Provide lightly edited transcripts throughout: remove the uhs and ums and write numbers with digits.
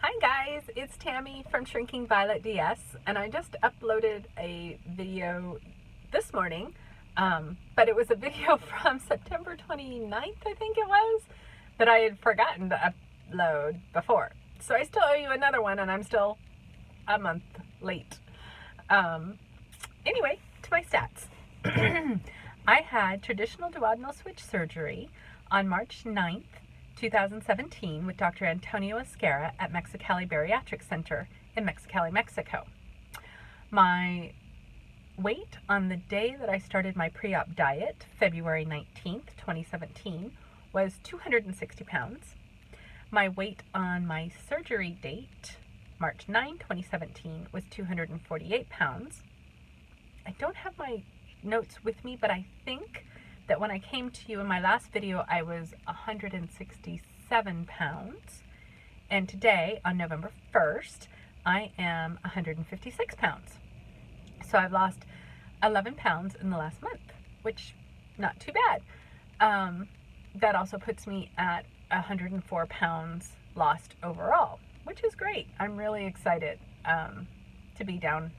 Hi guys, it's Tammy from Shrinking Violet DS, and I just uploaded a video this morning, but it was a video from September 29th, I think it was, that I had forgotten to upload before. So I still owe you another one, and I'm still a month late. Anyway, to my stats. I had traditional duodenal switch surgery on March 9th, 2017 with Dr. Antonio Esquerra at Mexicali Bariatric Center in Mexicali, Mexico. My weight on the day that I started my pre-op diet, February 19th, 2017, was 260 pounds. My weight on my surgery date, March 9, 2017, was 248 pounds. I don't have my notes with me, but I think that when I came to you in my last video, I was 167 pounds. And today, on November 1st, I am 156 pounds. So I've lost 11 pounds in the last month, which not too bad. That also puts me at 104 pounds lost overall, which is great. I'm really excited to be down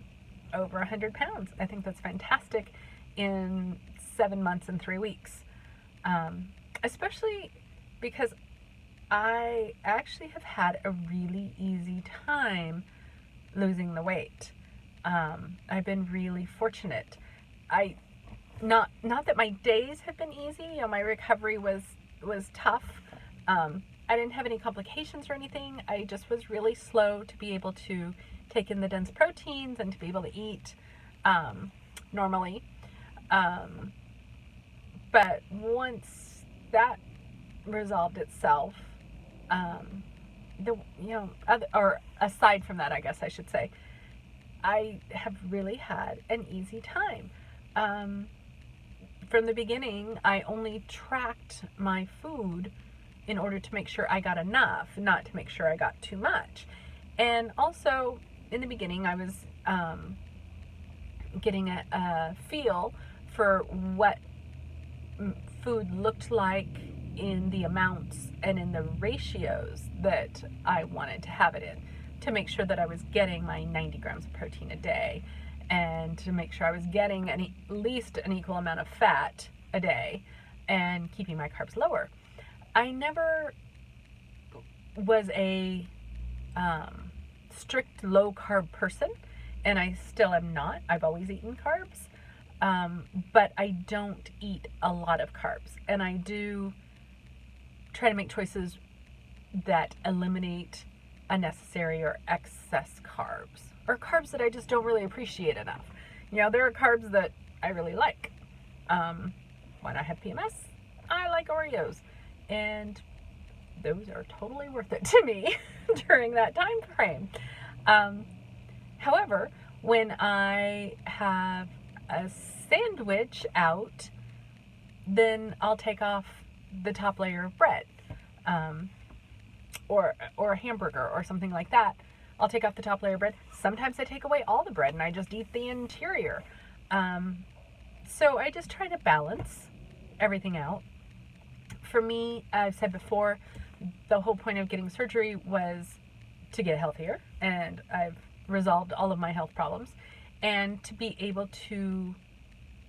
over 100 pounds. I think that's fantastic in 7 months and 3 weeks, especially because I actually have had a really easy time losing the weight. I've been really fortunate. Not that my days have been easy. You know, my recovery was tough. I didn't have any complications or anything. I just was really slow to be able to take in the dense proteins and to be able to eat normally. But once that resolved itself, aside from that, I guess I should say, I have really had an easy time. From the beginning, I only tracked my food in order to make sure I got enough, not to make sure I got too much. And also, in the beginning, I was getting a feel for what food looked like in the amounts and in the ratios that I wanted to have it in, to make sure that I was getting my 90 grams of protein a day, and to make sure I was getting at least an equal amount of fat a day and keeping my carbs lower. I never was a strict low carb person, and I still am not. I've always eaten carbs. But I don't eat a lot of carbs, and I do try to make choices that eliminate unnecessary or excess carbs, or carbs that I just don't really appreciate enough. You know, there are carbs that I really like. When I have PMS, I like Oreos, and those are totally worth it to me during that time frame. However, when I have a sandwich out, then I'll take off the top layer of bread, or a hamburger or something like that. I'll take off the top layer of bread. Sometimes I take away all the bread and I just eat the interior. So I just try to balance everything out. For me, I've said before, the whole point of getting surgery was to get healthier, and I've resolved all of my health problems, and to be able to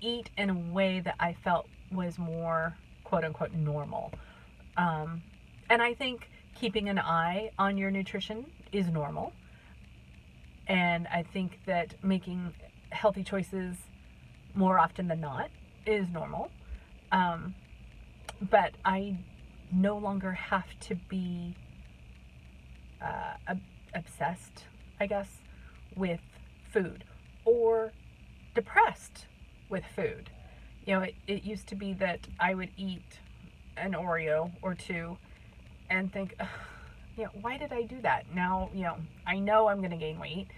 eat in a way that I felt was more quote-unquote normal. And I think keeping an eye on your nutrition is normal. And I think that making healthy choices more often than not is normal. But I no longer have to be obsessed, I guess, with food, or depressed with food. You know, it used to be that I would eat an Oreo or two and think, you know, why did I do that? Now, you know I'm going to gain weight,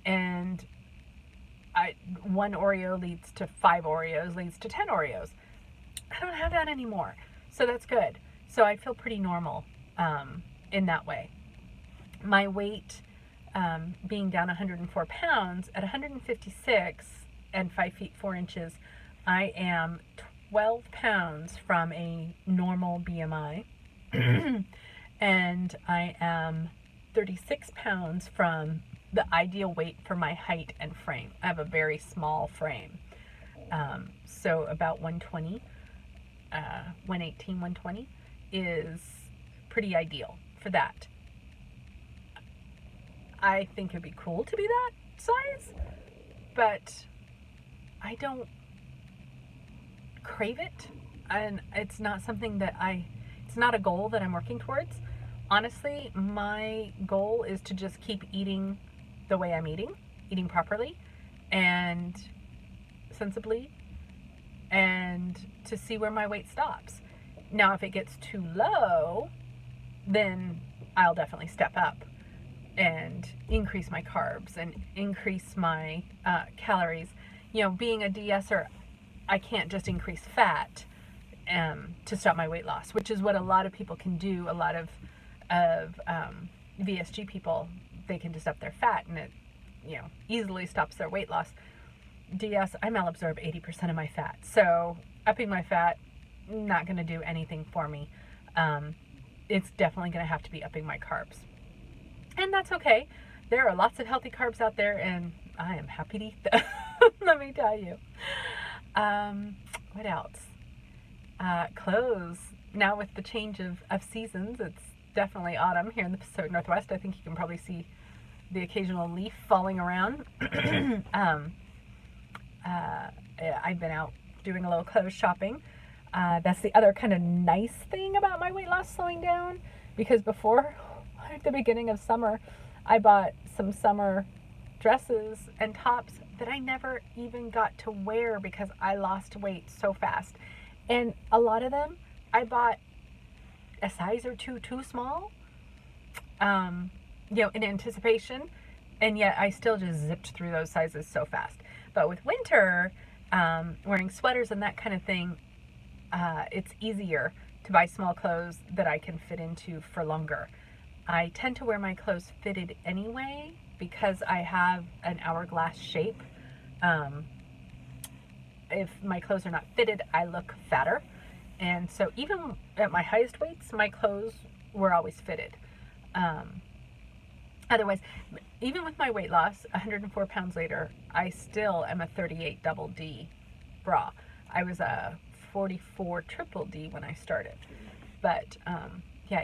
and one Oreo leads to 5 Oreos, leads to 10 Oreos. I don't have that anymore, so that's good. So I feel pretty normal in that way. My weight, being down 104 pounds, at 156 and 5 feet 4 inches, I am 12 pounds from a normal BMI. And I am 36 pounds from the ideal weight for my height and frame. I have a very small frame. So about 120, 118, 120 is pretty ideal for that. I think it'd be cool to be that size, but I don't crave it, and it's not something that it's not a goal that I'm working towards. Honestly, my goal is to just keep eating the way I'm eating properly and sensibly, and to see where my weight stops. Now, if it gets too low, then I'll definitely step up and increase my carbs and increase my calories. Being a de-esser, I can't just increase fat to stop my weight loss, which is what a lot of people can do. A lot of VSG people, they can just up their fat and it easily stops their weight loss. DS, I malabsorb 80% of my fat, so upping my fat, not going to do anything for me. It's definitely going to have to be upping my carbs, and that's okay. There are lots of healthy carbs out there, and I am happy to eat them. Let me tell you. What else? Clothes. Now with the change of seasons, it's definitely autumn here in the Pacific Northwest. I think you can probably see the occasional leaf falling around. I've been out doing a little clothes shopping. That's the other kind of nice thing about my weight loss slowing down, because before, at the beginning of summer, I bought some summer dresses and tops that I never even got to wear because I lost weight so fast. And a lot of them I bought a size or two too small, in anticipation, and yet I still just zipped through those sizes so fast. But with winter, wearing sweaters and that kind of thing, it's easier to buy small clothes that I can fit into for longer. I tend to wear my clothes fitted anyway because I have an hourglass shape. If my clothes are not fitted, I look fatter. And so even at my highest weights, my clothes were always fitted. Otherwise, even with my weight loss, 104 pounds later, I still am a 38 double D bra. I was a 44 triple D when I started. But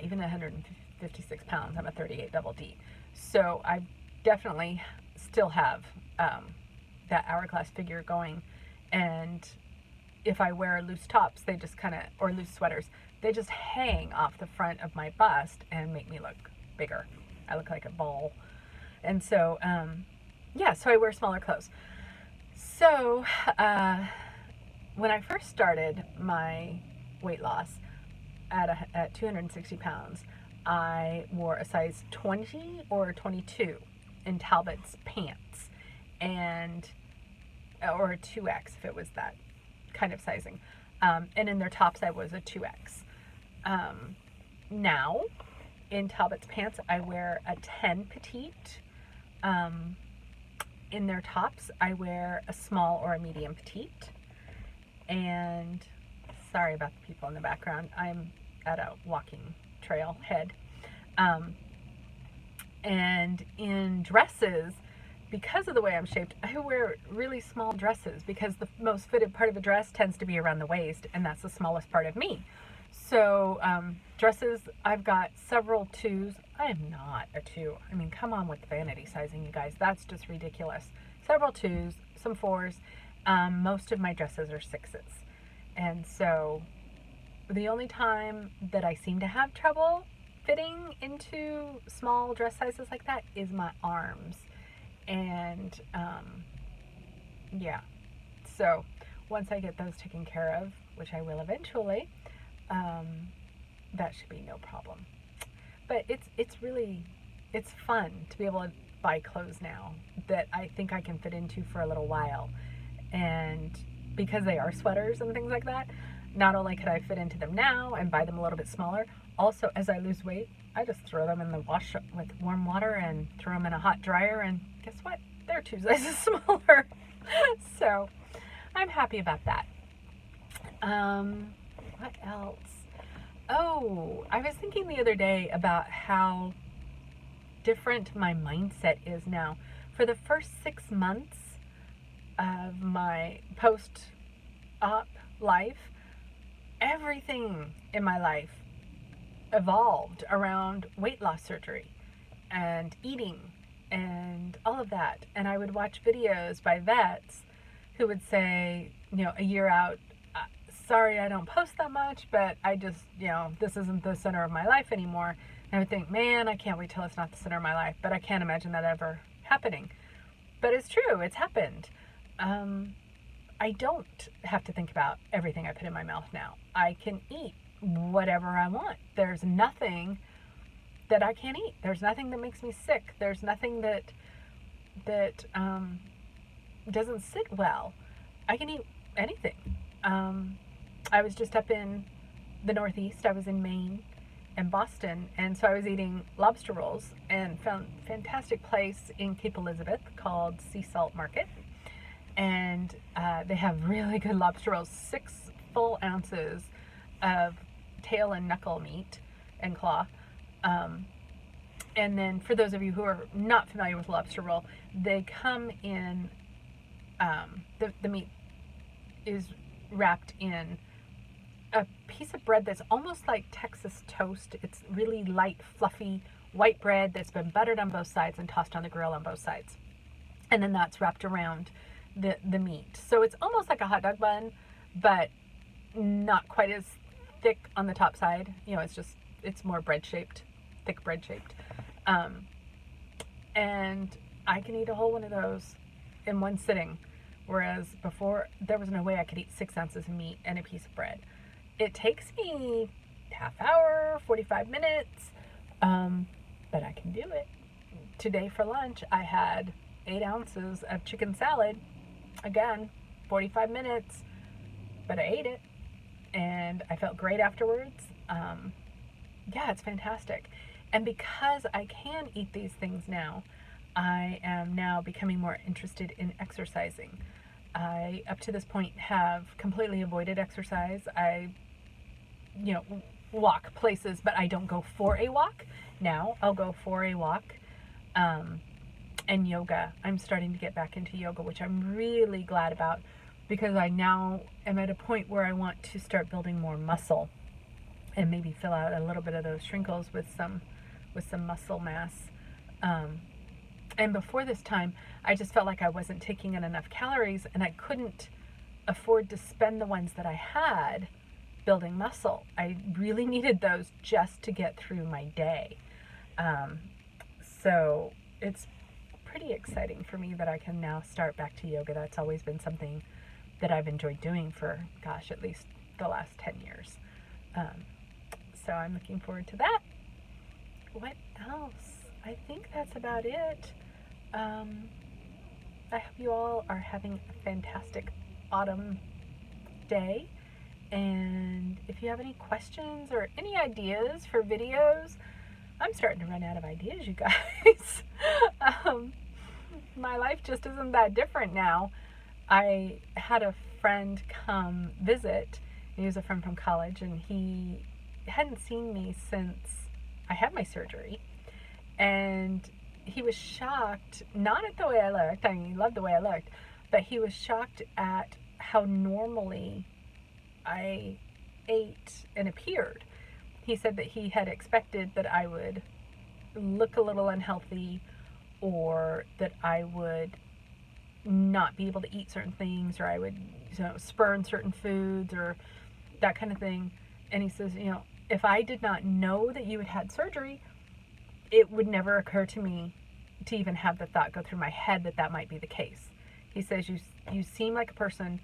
even at 156 pounds, I'm a 38 double D. So I definitely still have that hourglass figure going. And if I wear loose tops, they just or loose sweaters, they just hang off the front of my bust and make me look bigger. I look like a ball. And so, so I wear smaller clothes. So, when I first started my weight loss at 260 pounds, I wore a size 20 or 22 in Talbot's pants, or a 2X if it was that kind of sizing. And in their tops, I was a 2X. Now, in Talbot's pants, I wear a 10 petite. In their tops, I wear a small or a medium petite. And sorry about the people in the background. I'm at a walking trail head. And in dresses, because of the way I'm shaped, I wear really small dresses because the most fitted part of a dress tends to be around the waist, and that's the smallest part of me. So dresses, I've got several 2s. I am not a 2. I mean, come on with vanity sizing, you guys. That's just ridiculous. Several 2s, some 4s. Most of my dresses are 6s. And so the only time that I seem to have trouble fitting into small dress sizes like that is my arms. And so once I get those taken care of, which I will eventually, that should be no problem. But it's fun to be able to buy clothes now that I think I can fit into for a little while. And because they are sweaters and things like that, not only could I fit into them now and buy them a little bit smaller, also as I lose weight, I just throw them in the wash with warm water and throw them in a hot dryer, and guess what? They're 2 sizes smaller. So I'm happy about that. What else? Oh, I was thinking the other day about how different my mindset is now. For the first 6 months of my post-op life, everything in my life evolved around weight loss surgery and eating and all of that. And I would watch videos by vets who would say, a year out, sorry, I don't post that much, but I just, this isn't the center of my life anymore. And I would think, man, I can't wait till it's not the center of my life, but I can't imagine that ever happening. But it's true, it's happened. I don't have to think about everything I put in my mouth now. I can eat whatever I want. There's nothing that I can't eat. There's nothing that makes me sick. There's nothing that doesn't sit well. I can eat anything. I was just up in the Northeast. I was in Maine and Boston, and so I was eating lobster rolls and found a fantastic place in Cape Elizabeth called Sea Salt Market. And they have really good lobster rolls, 6 full ounces of tail and knuckle meat and claw. And then for those of you who are not familiar with lobster roll, they come in, the meat is wrapped in a piece of bread that's almost like Texas toast. It's really light, fluffy, white bread that's been buttered on both sides and tossed on the grill on both sides. And then that's wrapped around the meat. So it's almost like a hot dog bun, but not quite as thick on the top side. It's more bread shaped, thick bread shaped. And I can eat a whole one of those in one sitting. Whereas before, there was no way I could eat 6 ounces of meat and a piece of bread. It takes me half hour, 45 minutes, but I can do it. Today for lunch, I had 8 ounces of chicken salad. Again, 45 minutes, but I ate it, and I felt great afterwards. Yeah, it's fantastic. And because I can eat these things now, I am now becoming more interested in exercising. I, up to this point, have completely avoided exercise. I, walk places, but I don't go for a walk. Now I'll go for a walk. And yoga. I'm starting to get back into yoga, which I'm really glad about, because I now am at a point where I want to start building more muscle and maybe fill out a little bit of those wrinkles with some muscle mass. And before this time, I just felt like I wasn't taking in enough calories, and I couldn't afford to spend the ones that I had building muscle. I really needed those just to get through my day. So it's pretty exciting for me that I can now start back to yoga. That's always been something that I've enjoyed doing for, at least the last 10 years. So I'm looking forward to that. What else? I think that's about it. I hope you all are having a fantastic autumn day. And if you have any questions or any ideas for videos, I'm starting to run out of ideas, you guys. My life just isn't that different now. I had a friend come visit. He was a friend from college, and he hadn't seen me since I had my surgery. And he was shocked, not at the way I looked. I mean, he loved the way I looked, but he was shocked at how normally I ate and appeared. He said that he had expected that I would look a little unhealthy, or that I would not be able to eat certain things, or I would spurn certain foods or that kind of thing. And he says, if I did not know that you had had surgery, it would never occur to me to even have the thought go through my head that that might be the case. He says, you seem like a person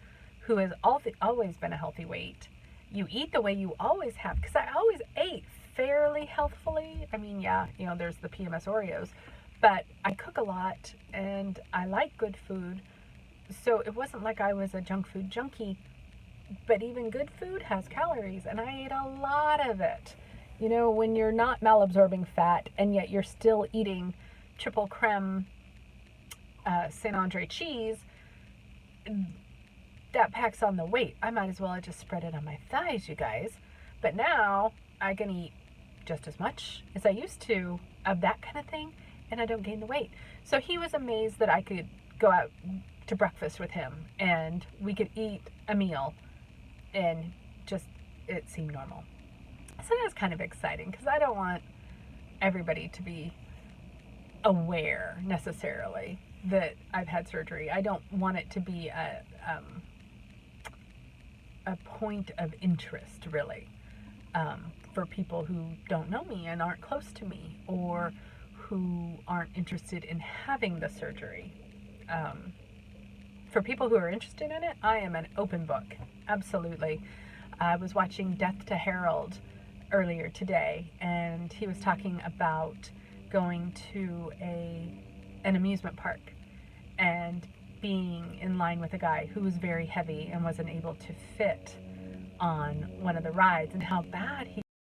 who has always been a healthy weight. You eat the way you always have, because I always ate fairly healthfully. I mean, yeah, there's the PMS Oreos, but I cook a lot and I like good food. So it wasn't like I was a junk food junkie, but even good food has calories, and I ate a lot of it. When you're not malabsorbing fat and yet you're still eating triple creme Saint Andre cheese, that packs on the weight. I might as well have just spread it on my thighs, you guys. But now I can eat just as much as I used to of that kind of thing, and I don't gain the weight. So he was amazed that I could go out to breakfast with him and we could eat a meal and just it seemed normal. So that was kind of exciting because I don't want everybody to be aware necessarily that I've had surgery. I don't want it to be a point of interest, really, for people who don't know me and aren't close to me or who aren't interested in having the surgery. For people who are interested in it, I am an open book. Absolutely. I was watching Death to Harold earlier today, and he was talking about going to an amusement park and being in line with a guy who was very heavy and wasn't able to fit on one of the rides, and how bad he